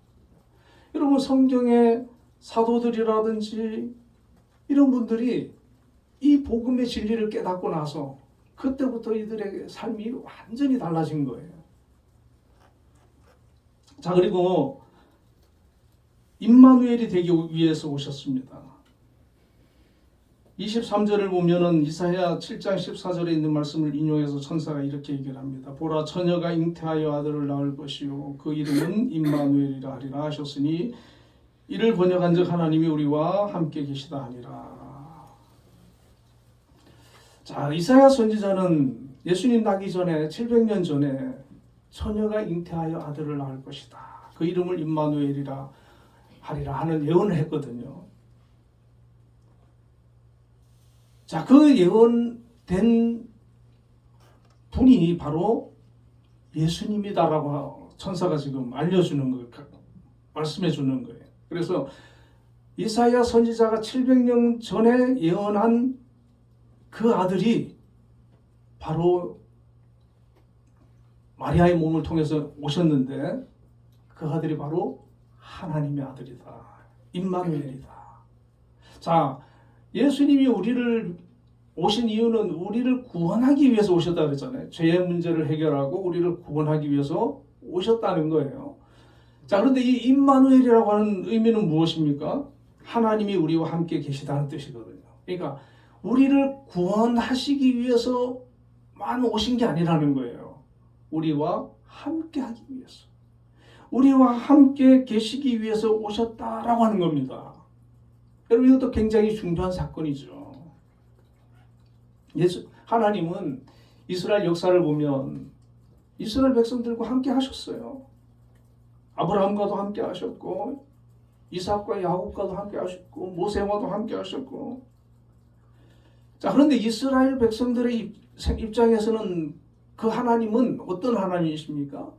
여러분, 성경의 사도들이라든지 이런 분들이 이 복음의 진리를 깨닫고 나서 그때부터 이들의 삶이 완전히 달라진 거예요. 자, 그리고 임마누엘이 되기 위해서 오셨습니다. 23절을 보면은 이사야 7장 14절에 있는 말씀을 인용해서 천사가 이렇게 얘기를 합니다. 보라, 처녀가 잉태하여 아들을 낳을 것이요 그 이름은 임마누엘이라 하리라 하셨으니 이를 번역한즉 하나님이 우리와 함께 계시다 하니라. 자, 이사야 선지자는 예수님 나기 전에 700년 전에 처녀가 잉태하여 아들을 낳을 것이다. 그 이름을 임마누엘이라 하리라 하는 예언을 했거든요. 자, 그 예언된 분이 바로 예수님이다라고 천사가 지금 알려주는 거예요. 말씀해 주는 거예요. 그래서 이사야 선지자가 700년 전에 예언한 그 아들이 바로 마리아의 몸을 통해서 오셨는데 그 아들이 바로 하나님의 아들이다. 임마누엘이다. 자, 예수님이 우리를 오신 이유는 우리를 구원하기 위해서 오셨다 그랬잖아요. 죄의 문제를 해결하고 우리를 구원하기 위해서 오셨다는 거예요. 자, 그런데 이 임마누엘이라고 하는 의미는 무엇입니까? 하나님이 우리와 함께 계시다는 뜻이거든요. 그러니까 우리를 구원하시기 위해서만 오신 게 아니라는 거예요. 우리와 함께 하기 위해서. 우리와 함께 계시기 위해서 오셨다라고 하는 겁니다. 여러분, 이것도 굉장히 중요한 사건이죠. 하나님은 이스라엘 역사를 보면 이스라엘 백성들과 함께 하셨어요. 아브라함과도 함께 하셨고 이삭과 야곱과도 함께 하셨고 모세와도 함께 하셨고. 자, 그런데 이스라엘 백성들의 입장에서는 그 하나님은 어떤 하나님이십니까?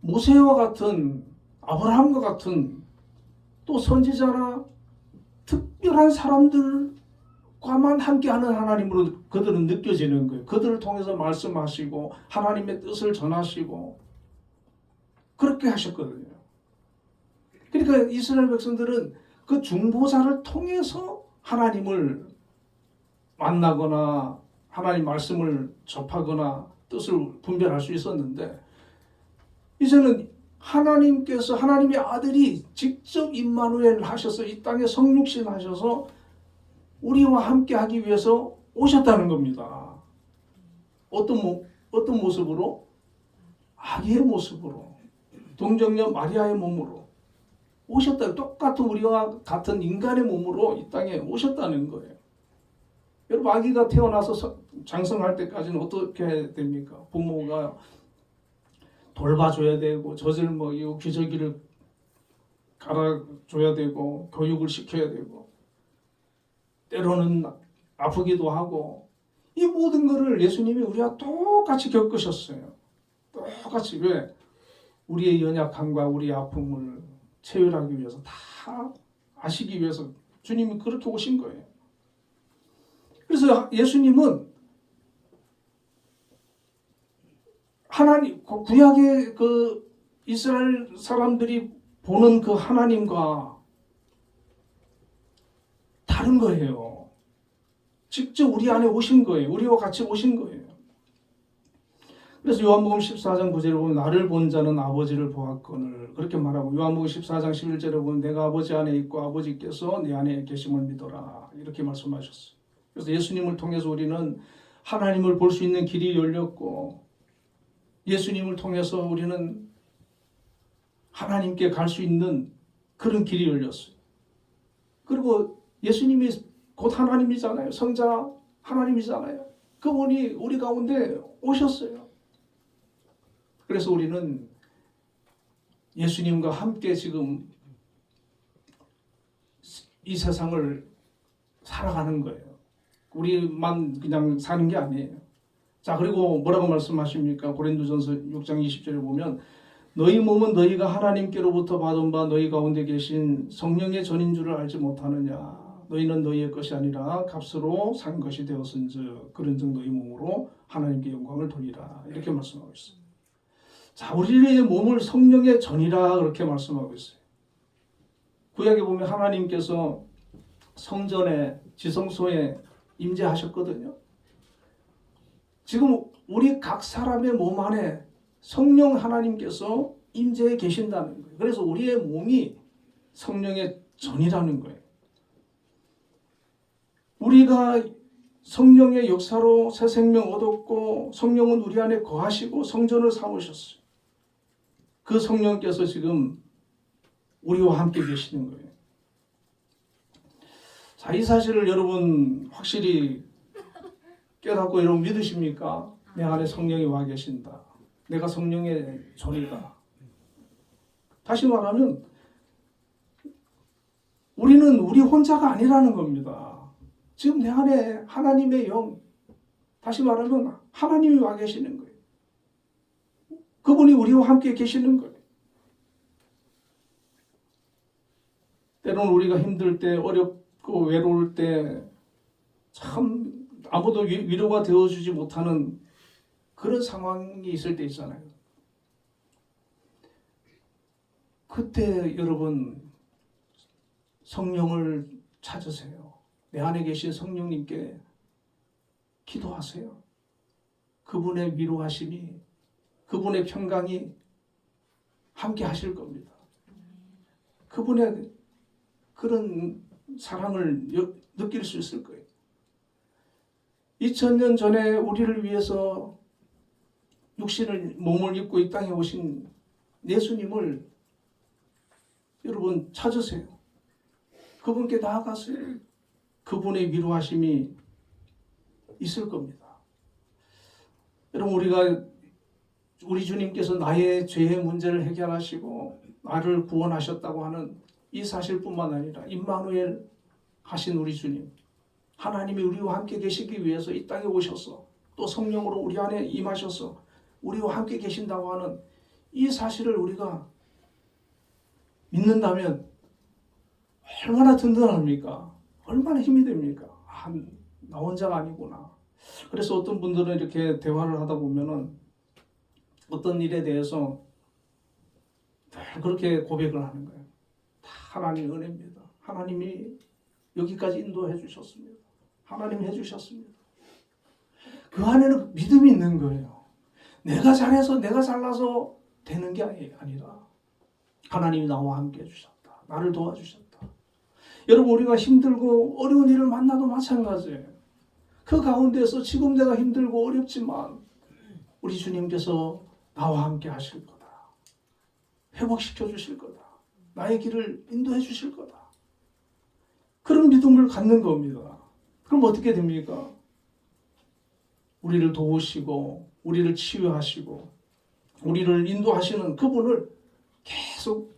모세와 같은, 아브라함과 같은 또 선지자나 특별한 사람들과만 함께하는 하나님으로 그들은 느껴지는 거예요. 그들을 통해서 말씀하시고 하나님의 뜻을 전하시고 그렇게 하셨거든요. 그러니까 이스라엘 백성들은 그 중보자를 통해서 하나님을 만나거나 하나님 말씀을 접하거나 뜻을 분별할 수 있었는데 이제는 하나님께서 하나님의 아들이 직접 임마누엘 하셔서 이 땅에 성육신 하셔서 우리와 함께 하기 위해서 오셨다는 겁니다. 어떤 모습으로? 아기의 모습으로, 동정녀 마리아의 몸으로 오셨다. 똑같은 우리와 같은 인간의 몸으로 이 땅에 오셨다는 거예요. 여러분, 아기가 태어나서 장성할 때까지는 어떻게 됩니까? 부모가 돌봐줘야 되고 젖을 먹이고 기저귀를 갈아줘야 되고 교육을 시켜야 되고 때로는 아프기도 하고 이 모든 것을 예수님이 우리와 똑같이 겪으셨어요. 똑같이. 왜? 우리의 연약함과 우리의 아픔을 체휼하기 위해서, 다 아시기 위해서 주님이 그렇게 오신 거예요. 그래서 예수님은 하나님, 구약의 그 이스라엘 사람들이 보는 그 하나님과 다른 거예요. 직접 우리 안에 오신 거예요. 우리와 같이 오신 거예요. 그래서 요한복음 14장 9절에 보면 나를 본 자는 아버지를 보았거늘 그렇게 말하고, 요한복음 14장 11절에 보면 내가 아버지 안에 있고 아버지께서 내 안에 계심을 믿어라 이렇게 말씀하셨어요. 그래서 예수님을 통해서 우리는 하나님을 볼 수 있는 길이 열렸고, 예수님을 통해서 우리는 하나님께 갈 수 있는 그런 길이 열렸어요. 그리고 예수님이 곧 하나님이잖아요. 성자 하나님이잖아요. 그분이 우리 가운데 오셨어요. 그래서 우리는 예수님과 함께 지금 이 세상을 살아가는 거예요. 우리만 그냥 사는 게 아니에요. 자, 그리고 뭐라고 말씀하십니까? 고린도전서 6장 20절에 보면 너희 몸은 너희가 하나님께로부터 받은 바 너희 가운데 계신 성령의 전인 줄을 알지 못하느냐. 너희는 너희의 것이 아니라 값으로 산 것이 되었은즉 그런즉 너희 몸으로 하나님께 영광을 돌리라. 이렇게 말씀하고 있어요. 자, 우리의 몸을 성령의 전이라 그렇게 말씀하고 있어요. 구약에 보면 하나님께서 성전에, 지성소에 임재하셨거든요. 지금 우리 각 사람의 몸 안에 성령 하나님께서 임재해 계신다는 거예요. 그래서 우리의 몸이 성령의 전이라는 거예요. 우리가 성령의 역사로 새 생명 얻었고 성령은 우리 안에 거하시고 성전을 삼으셨어요. 그 성령께서 지금 우리와 함께 계시는 거예요. 자, 이 사실을 여러분 확실히 깨닫고 여러분 믿으십니까? 내 안에 성령이 와 계신다. 내가 성령의 전이다. 다시 말하면 우리는 우리 혼자가 아니라는 겁니다. 지금 내 안에 하나님의 영, 다시 말하면 하나님이 와 계시는 거예요. 그분이 우리와 함께 계시는 거예요. 때로는 우리가 힘들 때, 어렵고 외로울 때 참 아무도 위로가 되어주지 못하는 그런 상황이 있을 때 있잖아요. 그때 여러분 성령을 찾으세요. 내 안에 계신 성령님께 기도하세요. 그분의 위로하심이, 그분의 평강이 함께 하실 겁니다. 그분의 그런 사랑을 느낄 수 있을 거예요. 2000년 전에 우리를 위해서 육신을 몸을 입고 이 땅에 오신 예수님을 여러분 찾으세요. 그분께 나아가세요. 그분의 위로하심이 있을 겁니다. 여러분 우리 주님께서 나의 죄의 문제를 해결하시고 나를 구원하셨다고 하는 이 사실뿐만 아니라 임마누엘 하신 우리 주님, 하나님이 우리와 함께 계시기 위해서 이 땅에 오셔서 또 성령으로 우리 안에 임하셔서 우리와 함께 계신다고 하는 이 사실을 우리가 믿는다면 얼마나 든든합니까? 얼마나 힘이 됩니까? 나 혼자가 아니구나. 그래서 어떤 분들은 이렇게 대화를 하다 보면은 어떤 일에 대해서 늘 그렇게 고백을 하는 거예요. 다 하나님의 은혜입니다. 하나님이 여기까지 인도해 주셨습니다. 하나님이 해주셨습니다. 그 안에는 믿음이 있는 거예요. 내가 잘해서 내가 잘나서 되는 게 아니라 하나님이 나와 함께 해주셨다. 나를 도와주셨다. 여러분 우리가 힘들고 어려운 일을 만나도 마찬가지예요. 그 가운데서 지금 내가 힘들고 어렵지만 우리 주님께서 나와 함께 하실 거다. 회복시켜 주실 거다. 나의 길을 인도해 주실 거다. 그런 믿음을 갖는 겁니다. 그럼 어떻게 됩니까? 우리를 도우시고 우리를 치유하시고 우리를 인도하시는 그분을 계속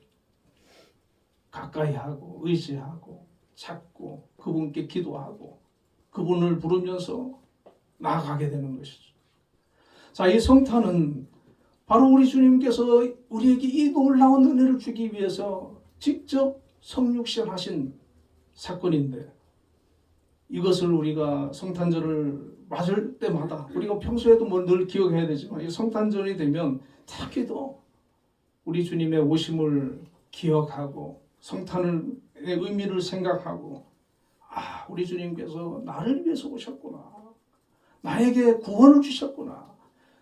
가까이 하고 의지하고 찾고 그분께 기도하고 그분을 부르면서 나아가게 되는 것이죠. 자, 이 성탄은 바로 우리 주님께서 우리에게 이 놀라운 은혜를 주기 위해서 직접 성육신하신 사건인데 이것을 우리가 성탄절을 맞을 때마다 우리가 평소에도 늘 기억해야 되지만 이 성탄절이 되면 특히도 우리 주님의 오심을 기억하고 성탄의 의미를 생각하고 우리 주님께서 나를 위해서 오셨구나. 나에게 구원을 주셨구나.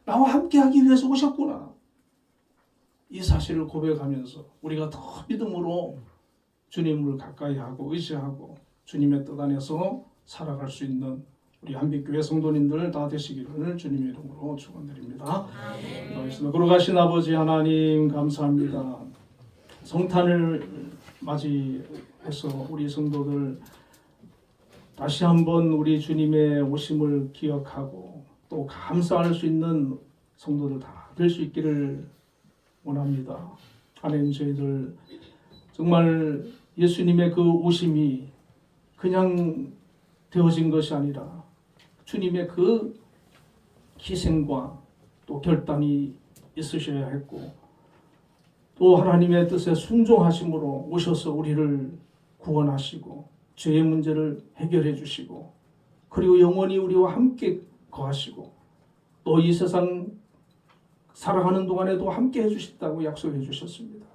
나와 함께하기 위해서 오셨구나. 이 사실을 고백하면서 우리가 더 믿음으로 주님을 가까이 하고 의지하고 주님의 뜻 안에서 살아갈 수 있는 우리 한빛교회 성도님들 다 되시기를 주님의 이름으로 축원드립니다. 기도하겠습니다. 거룩하신 아버지 하나님 감사합니다. 성탄을 맞이해서 우리 성도들 다시 한번 우리 주님의 오심을 기억하고 또 감사할 수 있는 성도들 다 될 수 있기를 원합니다. 하나님 저희들 정말 예수님의 그 오심이 그냥 되어진 것이 아니라 주님의 그 희생과 또 결단이 있으셔야 했고 또 하나님의 뜻에 순종하심으로 오셔서 우리를 구원하시고 죄의 문제를 해결해 주시고 그리고 영원히 우리와 함께 거하시고 또 이 세상 살아가는 동안에도 함께 해주신다고 약속해 주셨습니다.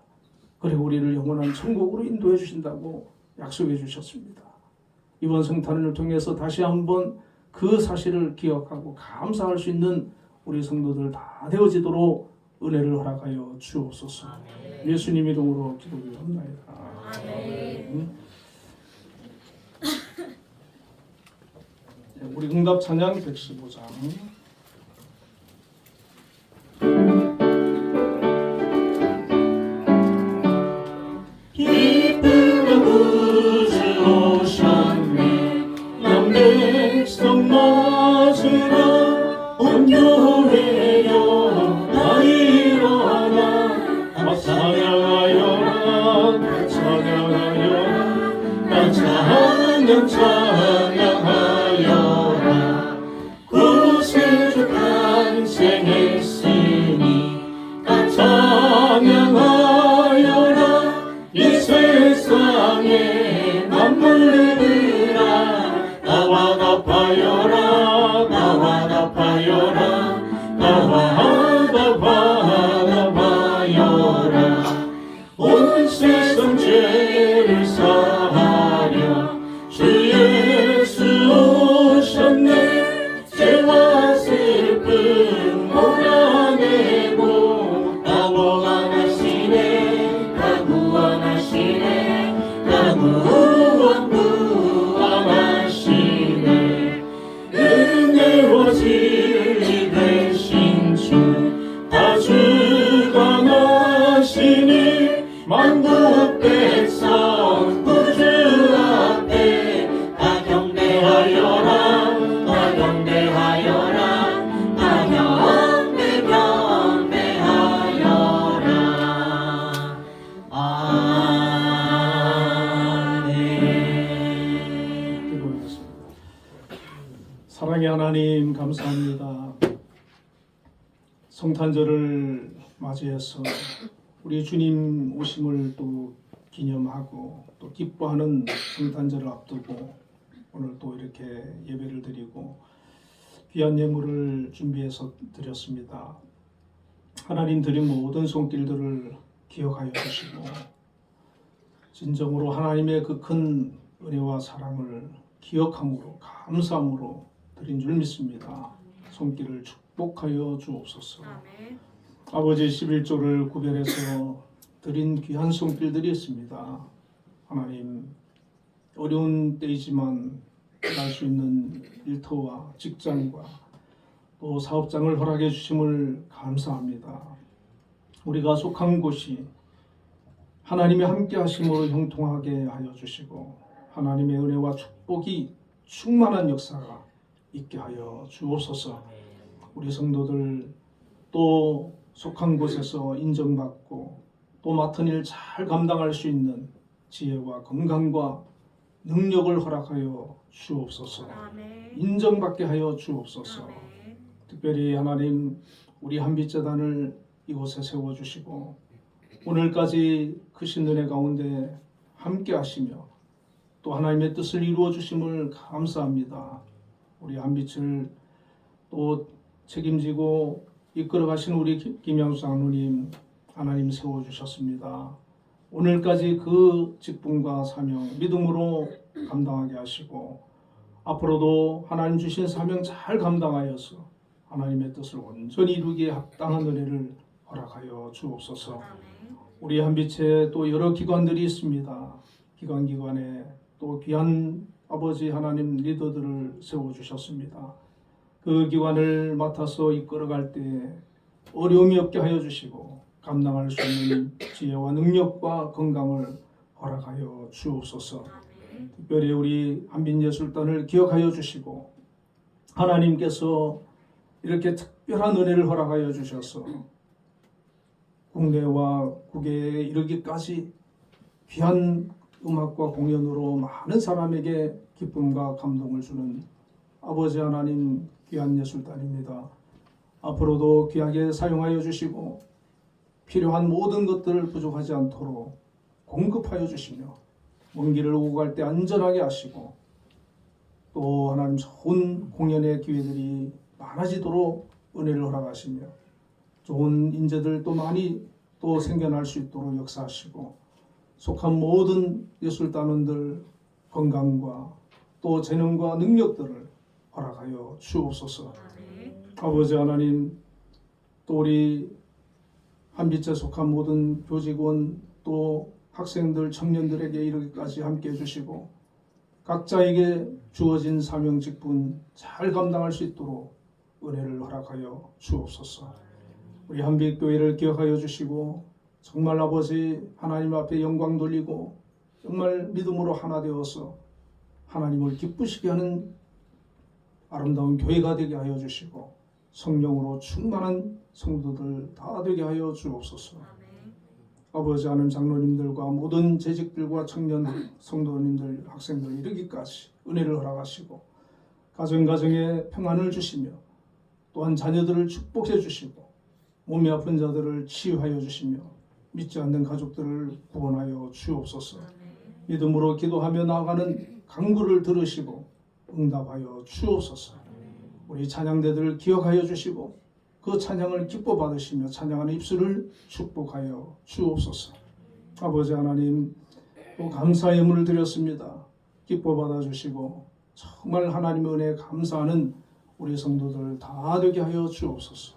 그리고 우리를 영원한 천국으로 인도해 주신다고 약속해 주셨습니다. 이번 성탄을 통해서 다시 한번 그 사실을 기억하고 감사할 수 있는 우리 성도들 다 되어지도록 은혜를 허락하여 주옵소서. 예수님 이름으로 기도드립니다. 우리 응답 찬양 115장. 기쁨과 구주 오셨네. 남 백성 맞으라. 온 교회여 다 일어나. 찬양하여라. 찬양하여라. 찬양하여라. 구세주 탄생했으니 찬양하여라. 이 세상에 만물들아 나와 답하여라. 나와 답하여라. 나와 답하여라. 온 세상 죄를 사하려 주 예수 오셨네. 죄와 슬픔 몰아내고 나 구원하시네. 나 구원하시네. 나 구원하시네. 은혜와 진리 되신 주 다 주관하시니 만국 백성 구주 앞에 다 경배하여라. 다 경배하여라. 다 경배하여라. 아멘. 기도하겠습니다. 사랑의 하나님 감사합니다. 성탄절을 맞이해서 우리 주님 오심을 또 기념하고 또 기뻐하는 성탄절을 앞두고 오늘 또 이렇게 예배를 드리고 귀한 예물을 준비해서 드렸습니다. 하나님 드린 모든 손길들을 기억하여 주시고 진정으로 하나님의 그 큰 은혜와 사랑을 기억함으로 감사함으로 드린 줄 믿습니다. 손길을 축복하여 주옵소서. 아버지 11조를 구별해서 드린 귀한 손길들이 있습니다. 하나님 어려운 때이지만 할 수 있는 일터와 직장과 또 사업장을 허락해 주심을 감사합니다. 우리가 속한 곳이 하나님의 함께 하심으로 형통하게 하여 주시고 하나님의 은혜와 축복이 충만한 역사가 있게 하여 주옵소서. 우리 성도들 또 속한 곳에서 인정받고 또 맡은 일 잘 감당할 수 있는 지혜와 건강과 능력을 허락하여 주옵소서. 인정받게 하여 주옵소서. 특별히 하나님 우리 한빛재단을 이곳에 세워주시고 오늘까지 크신 은혜 가운데 함께 하시며 또 하나님의 뜻을 이루어 주심을 감사합니다. 우리 한빛을 또 책임지고 이끌어 가신 우리 김양수 장로님 하나님 세워주셨습니다. 오늘까지 그 직분과 사명 믿음으로 감당하게 하시고 앞으로도 하나님 주신 사명 잘 감당하여서 하나님의 뜻을 온전히 이루기에 합당한 은혜를 허락하여 주옵소서. 우리 한빛에 또 여러 기관들이 있습니다. 기관에 또 귀한 아버지 하나님 리더들을 세워주셨습니다. 그 기관을 맡아서 이끌어갈 때 어려움이 없게 하여 주시고 감당할 수 있는 지혜와 능력과 건강을 허락하여 주옵소서. 특별히 우리 한빛예술단을 기억하여 주시고 하나님께서 이렇게 특별한 은혜를 허락하여 주셔서 국내와 국외에 이르기까지 귀한 음악과 공연으로 많은 사람에게 기쁨과 감동을 주는 아버지 하나님 귀한 예술단입니다. 앞으로도 귀하게 사용하여 주시고 필요한 모든 것들을 부족하지 않도록 공급하여 주시며 먼 길을 오고 갈 때 안전하게 하시고 또 하나님 좋은 공연의 기회들이 많아지도록 은혜를 허락하시며 좋은 인재들 또 많이 또 생겨날 수 있도록 역사하시고 속한 모든 예술단원들 건강과 또 재능과 능력들을 허락하여 주옵소서. 아버지 하나님 또 우리 한빛에 속한 모든 교직원 또 학생들, 청년들에게 이르기까지 함께 해주시고 각자에게 주어진 사명 직분 잘 감당할 수 있도록 은혜를 허락하여 주옵소서. 우리 한빛교회를 기억하여 주시고 정말 아버지 하나님 앞에 영광 돌리고 정말 믿음으로 하나 되어서 하나님을 기쁘시게 하는 아름다운 교회가 되게 하여 주시고 성령으로 충만한 성도들 다 되게 하여 주옵소서. 아버지 하나님 장로님들과 모든 재직들과 청년 성도님들 학생들 이르기까지 은혜를 허락하시고 가정가정에 평안을 주시며 또한 자녀들을 축복해 주시고 몸이 아픈 자들을 치유하여 주시며 믿지 않는 가족들을 구원하여 주옵소서. 믿음으로 기도하며 나아가는 간구를 들으시고 응답하여 주옵소서. 우리 찬양대들을 기억하여 주시고 그 찬양을 기뻐 받으시며 찬양하는 입술을 축복하여 주옵소서. 아버지 하나님 또 감사의 예물을 드렸습니다. 기뻐 받아주시고 정말 하나님의 은혜에 감사하는 우리 성도들 다 되게 하여 주옵소서.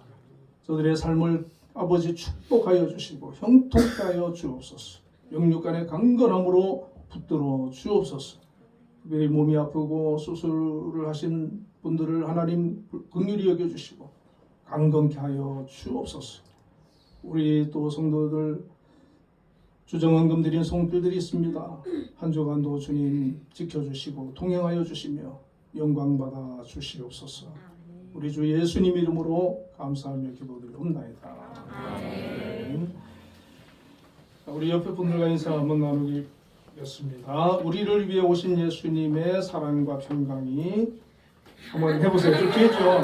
저들의 삶을 아버지 축복하여 주시고 형통케 하여 주옵소서. 영육간의 강건함으로 붙들어 주옵소서. 특별히 몸이 아프고 수술을 하신 분들을 하나님 긍휼히 여겨주시고 강건케 하여 주옵소서. 우리 또 성도들 주정헌금 드린 성들들이 있습니다. 한 주간도 주님 지켜주시고 동행하여 주시며 영광 받아 주시옵소서. 우리 주 예수님 이름으로 감사하며 기도드리옵나이다. 아멘. 우리 옆에 분들과 인사 한번 나누겠습니다. 우리를 위해 오신 예수님의 사랑과 평강이 한번 해보세요. 좀 뒤에죠.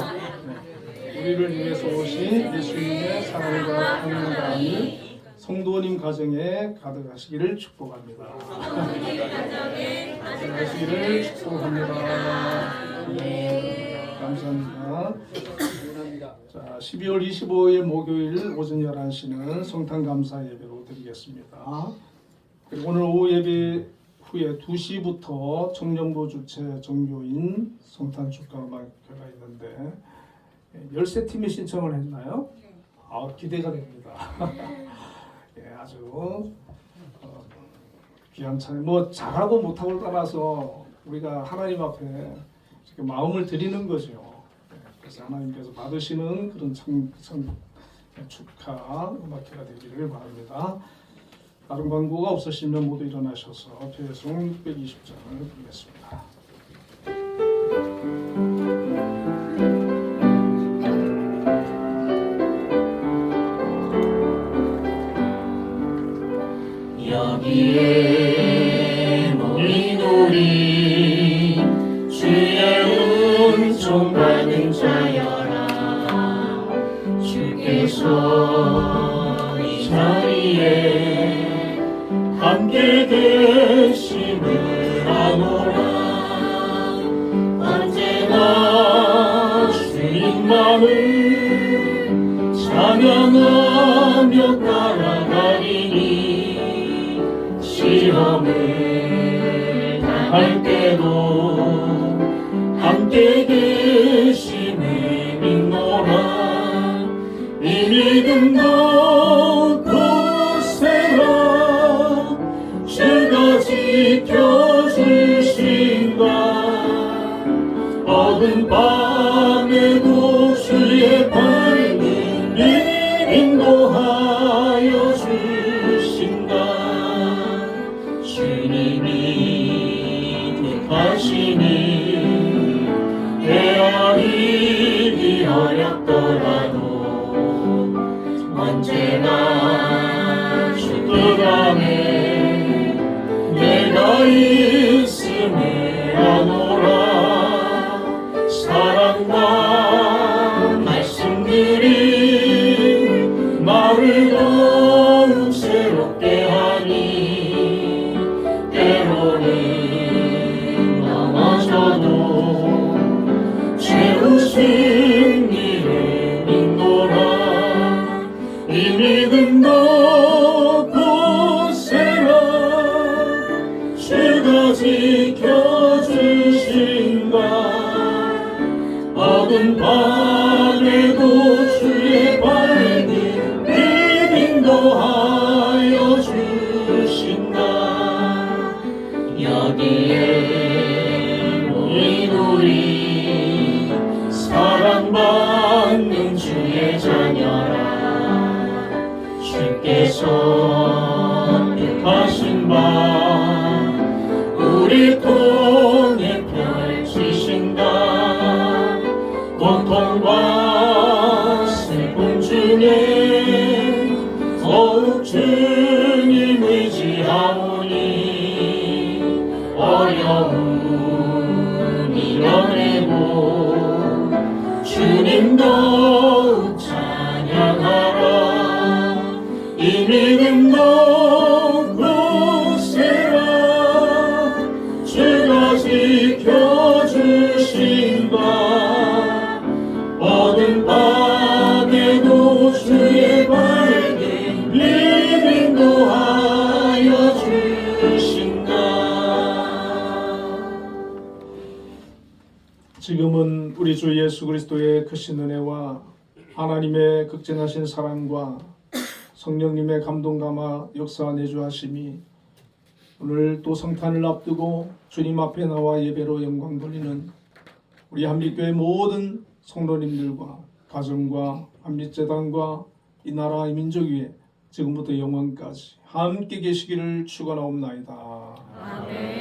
우리를 위해서 오신 예수님의 사랑과 평강이 성도님 가정에 가득하시기를 축복합니다. 가득하시기를 축복합니다. 감사합니다. 자, 12월 25일 목요일 오전 11시는 성탄 감사 예배로 드리겠습니다. 그리고 오늘 오후 예배 후에 2시부터 청년부 주최 종교인 성탄 축가 음악회가 있는데 13팀이 신청을 했나요? 기대가 됩니다. 예, 아주 귀한 찬양. 뭐 잘하고 못하고를 떠나서 우리가 하나님 앞에 마음을 드리는 거죠. 그래서 하나님께서 받으시는 그런 축하 음악회가 되기를 바랍니다. 다른 광고가 없으시면 모두 일어나셔서 배송 620장을 드리겠습니다. 여기에 모인 우리 주의 은총 받은 자여라. 주께서 이 자리에 함께 계심을 아노라. 언제나 주님만을 찬양하며 따라가리니 시험을 당할 때도 함께 계심을 믿노라. 이 믿음도 굳세라. 주가 지켜주신다. 어두운 밤에도 주의 밝은 빛 인도하여 주신다. 주님이 뜻하시니 헤아리기 어렵더라도 언제나 주 뜻 안에 내가 있음을 아노라. 사랑과 말씀들이 나를 더욱 새롭게 하니 때로는 넘어져도 채우신 이를 믿노라. 이 믿음도 굳세라. 주가 지켜주신다. 어두운 밤에도 주의 밝은 빛 이뤄내고 주님 더욱 찬양하라. 이 믿음 높고 세라. 주가 지켜주신 바 어두운 밤에도 주의 밝은 빛 인도하여 주신다. 지금은 우리 주 예수 그리스도의 크신 은혜와 하나님의 극진하신 사랑과 성령님의 감동 감화 역사 내주하심이 오늘 또 성탄을 앞두고 주님 앞에 나와 예배로 영광 돌리는 우리 한빛교회 모든 성도님들과 가정과 한빛재단과 이 나라 이 민족 위에 지금부터 영원까지 함께 계시기를 축원하옵나이다. 아멘.